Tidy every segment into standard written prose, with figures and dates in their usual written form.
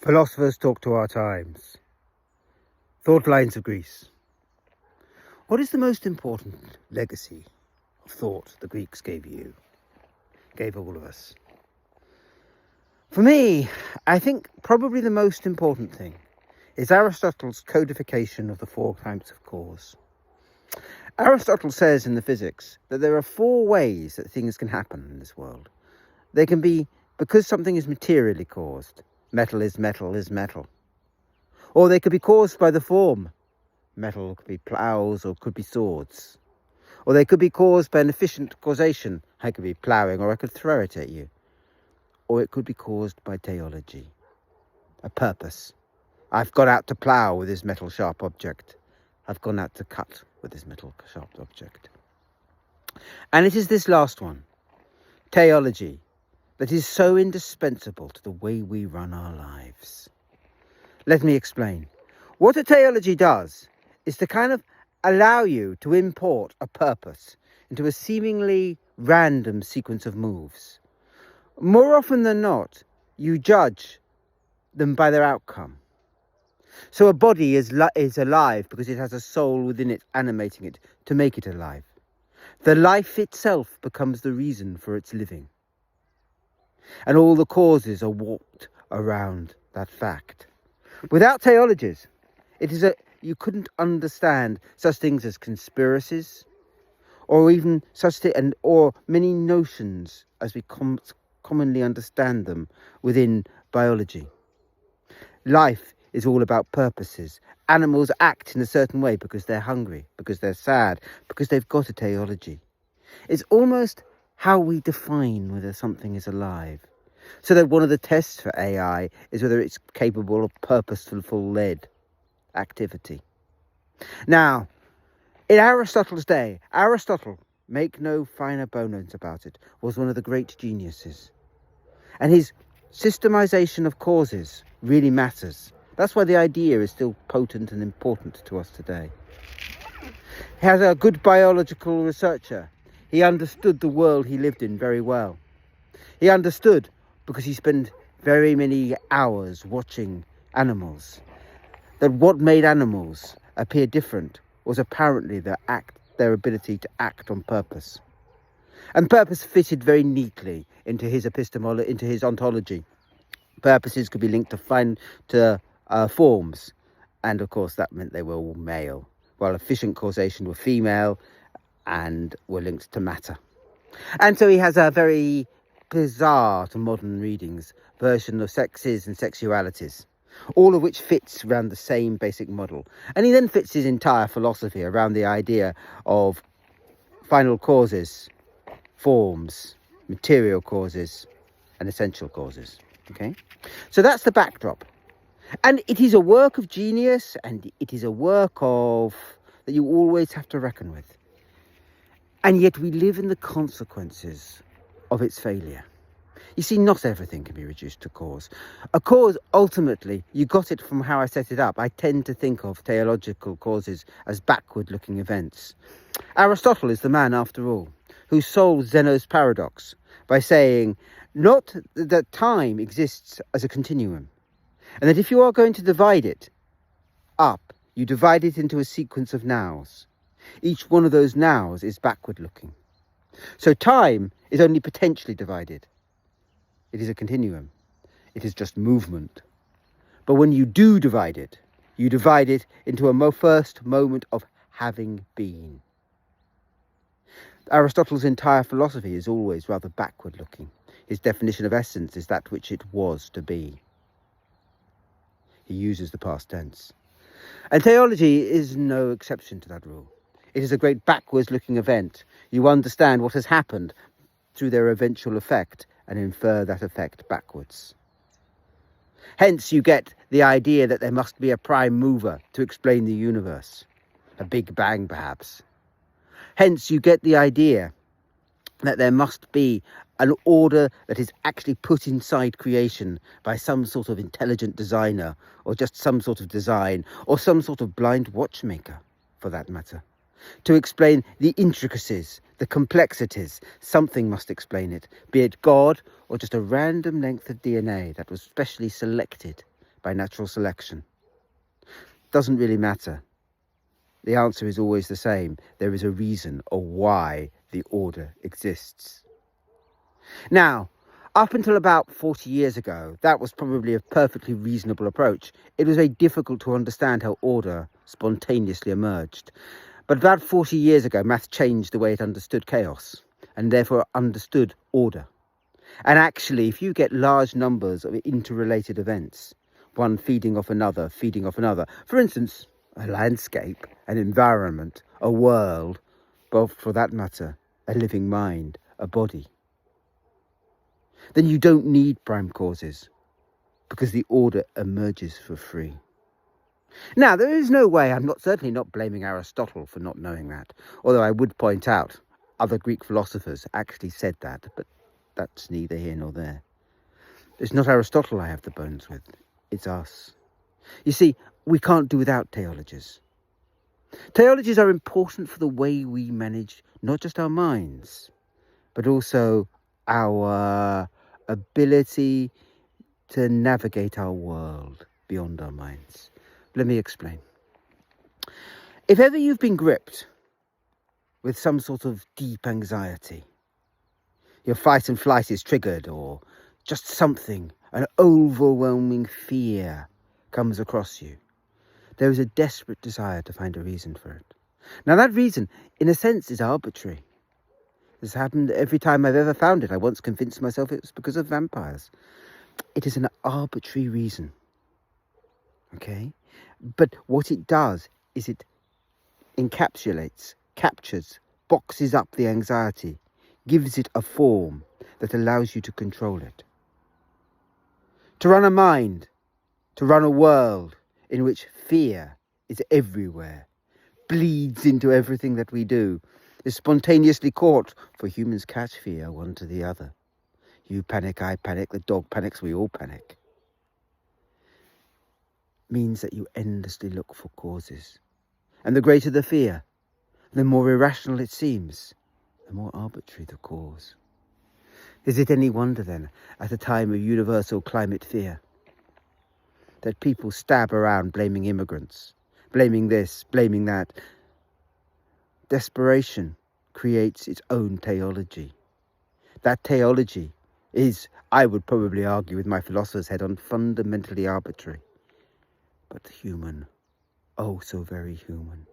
Philosophers talk to our times. Thought lines of Greece. What is the most important legacy of thought the Greeks gave you? Gave all of us? For me, I think probably the most important thing is Aristotle's codification of the 4 types of cause. Aristotle says in the Physics that there are 4 ways that things can happen in this world. They can be because something is materially caused. Metal is metal. Or they could be caused by the form. Metal could be ploughs or could be swords. Or they could be caused by an efficient causation. I could be ploughing or I could throw it at you. Or it could be caused by teleology, a purpose. I've gone out to plough with this metal sharp object. I've gone out to cut with this metal sharp object. And it is this last one, teleology, that is so indispensable to the way we run our lives. Let me explain. What a teleology does is to kind of allow you to import a purpose into a seemingly random sequence of moves. More often than not, you judge them by their outcome. So a body is alive because it has a soul within it animating it to make it alive. The life itself becomes the reason for its living. And all the causes are warped around that fact. Without teleologies, you couldn't understand such things as conspiracies, or even or many notions as we commonly understand them within biology. Life is all about purposes. Animals act in a certain way because they're hungry, because they're sad, because they've got a teleology. It's almost how we define whether something is alive. So that one of the tests for AI is whether it's capable of purposeful-led activity. Now, in Aristotle's day, Aristotle, make no finer bones about it, was one of the great geniuses. And his systemization of causes really matters. That's why the idea is still potent and important to us today. He was a good biological researcher. He understood the world he lived in very well. He understood because he spent very many hours watching animals, that what made animals appear different was apparently their ability to act on purpose. And purpose fitted very neatly into his into his ontology. Purposes could be linked to forms, and of course that meant they were all male, while efficient causation were female and were linked to matter. And so he has a very bizarre to modern readings version of sexes and sexualities, all of which fits around the same basic model. And he then fits his entire philosophy around the idea of final causes, forms, material causes, and essential causes. Okay, so that's the backdrop. And it is a work of genius, and it is a work that you always have to reckon with. And yet we live in the consequences of its failure. You see, not everything can be reduced to cause. A cause, ultimately, you got it from how I set it up. I tend to think of teleological causes as backward-looking events. Aristotle is the man, after all, who solved Zeno's paradox by saying not that time exists as a continuum, and that if you are going to divide it up, you divide it into a sequence of nows. Each one of those nows is backward-looking. So time is only potentially divided. It is a continuum. It is just movement. But when you do divide it, you divide it into a first moment of having been. Aristotle's entire philosophy is always rather backward-looking. His definition of essence is that which it was to be. He uses the past tense. And teleology is no exception to that rule. It is a great backwards-looking event. You understand what has happened through their eventual effect and infer that effect backwards. Hence, you get the idea that there must be a prime mover to explain the universe. A Big Bang, perhaps. Hence, you get the idea that there must be an order that is actually put inside creation by some sort of intelligent designer, or just some sort of design, or some sort of blind watchmaker, for that matter. To explain the intricacies, the complexities, something must explain it, be it God or just a random length of DNA that was specially selected by natural selection? Doesn't really matter. The answer is always the same. There is a reason or why the order exists. Now, up until about 40 years ago, that was probably a perfectly reasonable approach. It was very difficult to understand how order spontaneously emerged. But about 40 years ago, math changed the way it understood chaos, and therefore understood order. And actually, if you get large numbers of interrelated events, one feeding off another, for instance, a landscape, an environment, a world, but for that matter, a living mind, a body, then you don't need prime causes, because the order emerges for free. Now, there is no way, I'm certainly not blaming Aristotle for not knowing that, although I would point out other Greek philosophers actually said that, but that's neither here nor there. It's not Aristotle I have the bones with, it's us. You see, we can't do without theologies. Theologies are important for the way we manage not just our minds, but also our ability to navigate our world beyond our minds. Let me explain. If ever you've been gripped with some sort of deep anxiety, your fight and flight is triggered, or just something, an overwhelming fear comes across you, there is a desperate desire to find a reason for it. Now that reason, in a sense, is arbitrary. This happened every time I've ever found it. I once convinced myself it was because of vampires. It is an arbitrary reason. Okay? But what it does is it encapsulates, captures, boxes up the anxiety, gives it a form that allows you to control it. To run a mind, to run a world in which fear is everywhere, bleeds into everything that we do, is spontaneously caught, for humans catch fear one to the other. You panic, I panic, the dog panics, we all panic. Means that you endlessly look for causes. And the greater the fear, the more irrational it seems, the more arbitrary the cause. Is it any wonder then, at a time of universal climate fear, that people stab around blaming immigrants, blaming this, blaming that? Desperation creates its own theology. That theology is, I would probably argue with my philosopher's head on, fundamentally arbitrary, but human, oh so very human.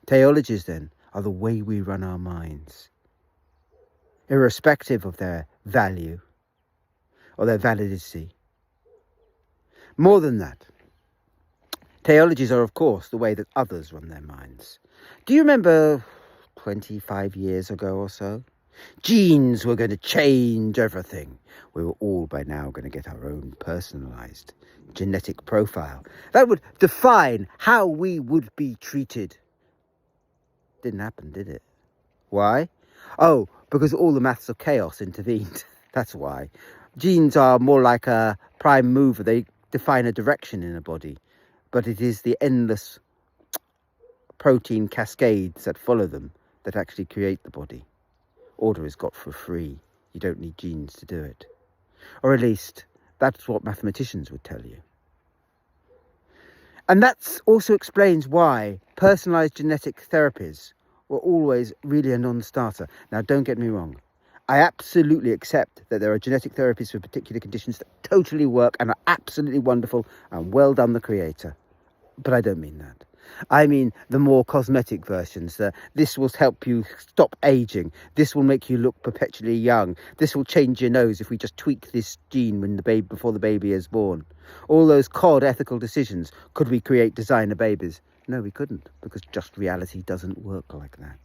Theologies then are the way we run our minds, irrespective of their value or their validity. More than that, theologies are, of course, the way that others run their minds. Do you remember 25 years ago or so? Genes were going to change everything. We were all by now going to get our own personalised genetic profile. That would define how we would be treated. Didn't happen, did it? Why? Oh, because all the maths of chaos intervened. That's why. Genes are more like a prime mover. They define a direction in a body, but it is the endless protein cascades that follow them that actually create the body. Order is got for free. You don't need genes to do it. Or at least, that's what mathematicians would tell you. And that also explains why personalised genetic therapies were always really a non-starter. Now, don't get me wrong. I absolutely accept that there are genetic therapies for particular conditions that totally work and are absolutely wonderful, and well done the creator. But I don't mean that. I mean the more cosmetic versions. This will help you stop aging. This will make you look perpetually young. This will change your nose if we just tweak this gene before the baby is born. All those cod ethical decisions. Could we create designer babies? No, we couldn't, because just reality doesn't work like that.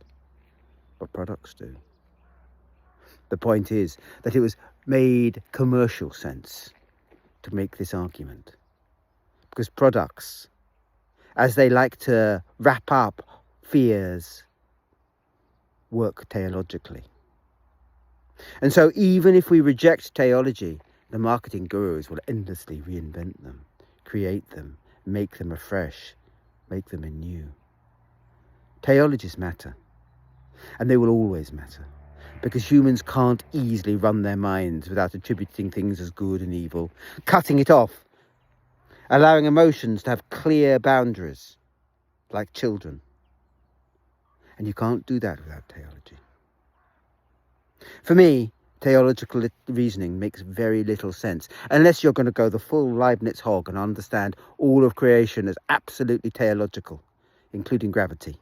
But products do. The point is that it was made commercial sense to make this argument. Because products, as they like to wrap up fears, work theologically. And so even if we reject theology, the marketing gurus will endlessly reinvent them, create them, make them afresh, make them anew. Theologies matter, and they will always matter, because humans can't easily run their minds without attributing things as good and evil, cutting it off allowing emotions to have clear boundaries, like children. And you can't do that without theology. For me, theological reasoning makes very little sense, unless you're going to go the full Leibniz hog and understand all of creation as absolutely theological, including gravity.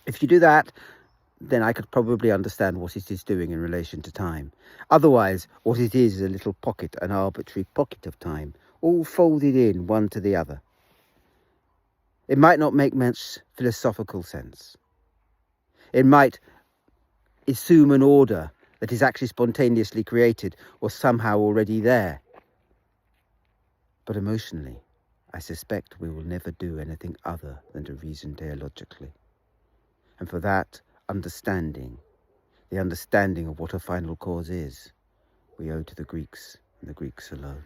If you do that, then I could probably understand what it is doing in relation to time. Otherwise, what it is a little pocket, an arbitrary pocket of time, all folded in one to the other. It might not make much philosophical sense. It might assume an order that is actually spontaneously created or somehow already there. But emotionally, I suspect we will never do anything other than to reason theologically. And for that understanding, the understanding of what a final cause is, we owe to the Greeks, and the Greeks alone.